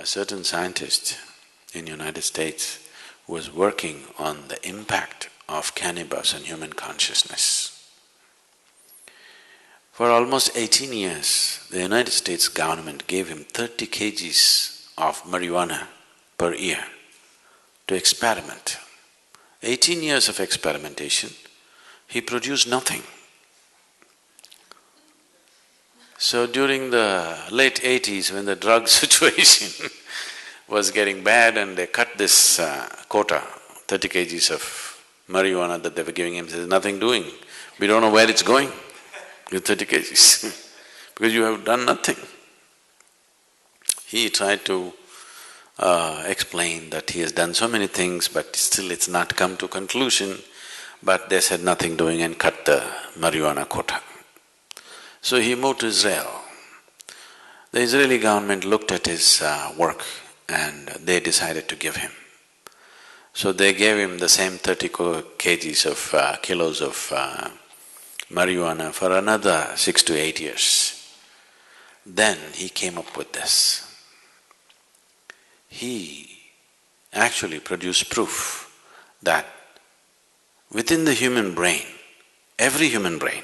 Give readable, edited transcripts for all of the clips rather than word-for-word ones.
a certain scientist in United States who was working on the impact of cannabis on human consciousness. For almost 18 years, the United States government gave him 30 kgs of marijuana per year to experiment. 18 years of experimentation, he produced nothing. So during the late 80s, when the drug situation was getting bad and they cut this quota, 30 kgs of marijuana that they were giving him, there's nothing doing. We don't know where it's going with 30 kgs because you have done nothing. He tried to explain that he has done so many things but still it's not come to conclusion, but they said nothing doing and cut the marijuana quota. So he moved to Israel. The Israeli government looked at his work and they decided to give him. So they gave him the same 30 kgs of kilos of marijuana for another 6 to 8 years. Then he came up with this. He actually produced proof that within the human brain, every human brain,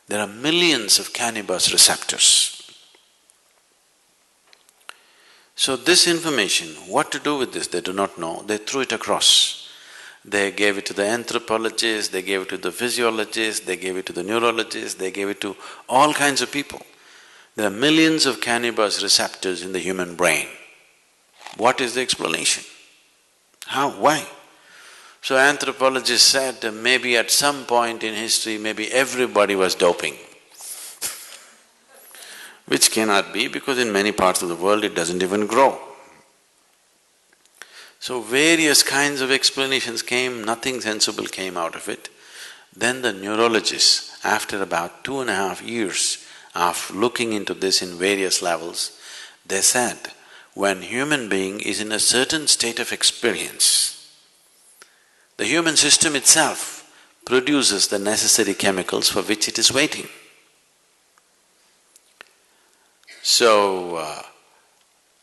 there are millions of cannabis receptors. So this information, what to do with this, they do not know, they threw it across. They gave it to the anthropologists, they gave it to the physiologists, they gave it to the neurologists, they gave it to all kinds of people. There are millions of cannabis receptors in the human brain. What is the explanation? How? Why? So anthropologists said maybe at some point in history, maybe everybody was doping, which cannot be because in many parts of the world it doesn't even grow. So various kinds of explanations came, nothing sensible came out of it. Then the neurologists, after about 2.5 years of looking into this in various levels, they said, when human being is in a certain state of experience, the human system itself produces the necessary chemicals for which it is waiting. So,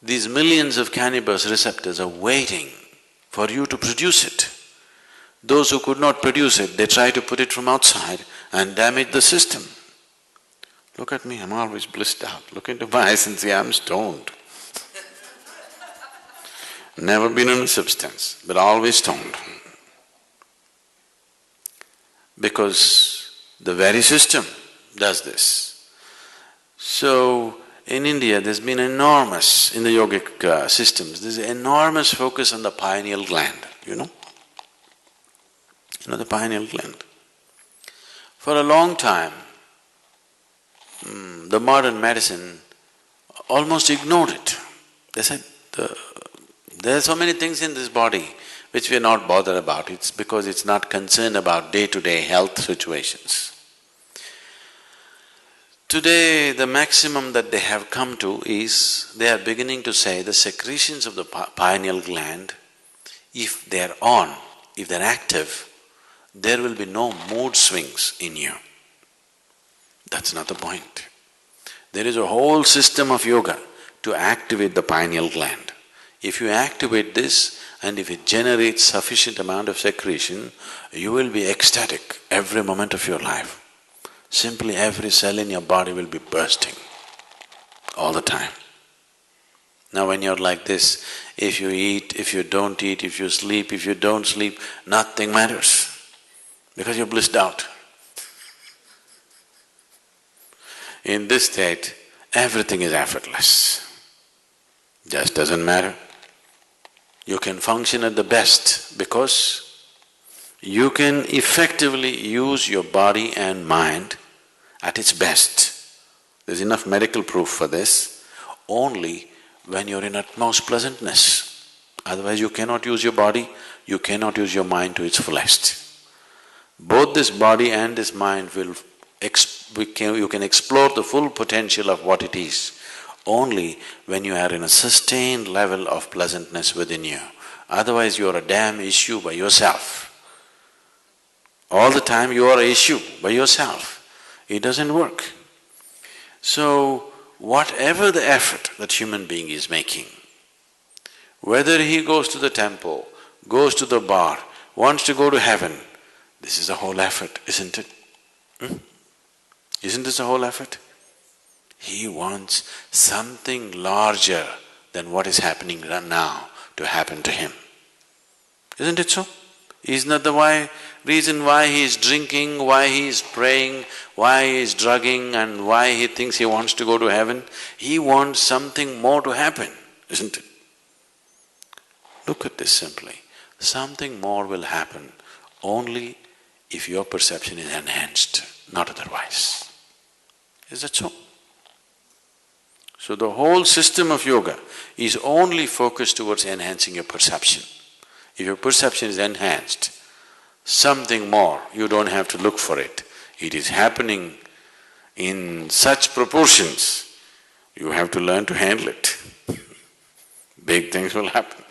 these millions of cannabis receptors are waiting for you to produce it. Those who could not produce it, they try to put it from outside and damage the system. Look at me, I'm always blissed out. Look into my eyes and see I'm stoned. Never been on a substance, but always stoned. Because the very system does this. So, in India there's been enormous, in the yogic systems, there's enormous focus on the pineal gland, you know? You know the pineal gland? For a long time, the modern medicine almost ignored it. They said, there are so many things in this body which we are not bothered about, it's because it's not concerned about day-to-day health situations. Today, the maximum that they have come to is, they are beginning to say the secretions of the pineal gland, if they're on, if they're active, there will be no mood swings in you. That's not the point. There is a whole system of yoga to activate the pineal gland. If you activate this and if it generates sufficient amount of secretion, you will be ecstatic every moment of your life. Simply every cell in your body will be bursting all the time. Now when you're like this, if you eat, if you don't eat, if you sleep, if you don't sleep, nothing matters because you're blissed out. In this state, everything is effortless. Just doesn't matter. You can function at the best because you can effectively use your body and mind at its best. There's enough medical proof for this, only when you're in utmost pleasantness. Otherwise you cannot use your body, you cannot use your mind to its fullest. Both this body and this mind will… you can explore the full potential of what it is only when you are in a sustained level of pleasantness within you. Otherwise you are a damn issue by yourself. All the time you are an issue by yourself. It doesn't work. So, whatever the effort that human being is making, Whether he goes to the temple, goes to the bar, wants to go to heaven, this is the whole effort, isn't it? Isn't this the whole effort? He wants something larger than what is happening right now to happen to him. Isn't it so? Isn't that the reason why he is drinking, why he is praying, why he is drugging and why he thinks he wants to go to heaven? He wants something more to happen, isn't it? Look at this simply. Something more will happen only if your perception is enhanced, not otherwise. Is that so? So the whole system of yoga is only focused towards enhancing your perception. If your perception is enhanced, something more, you don't have to look for it. It is happening in such proportions, you have to learn to handle it. Big things will happen.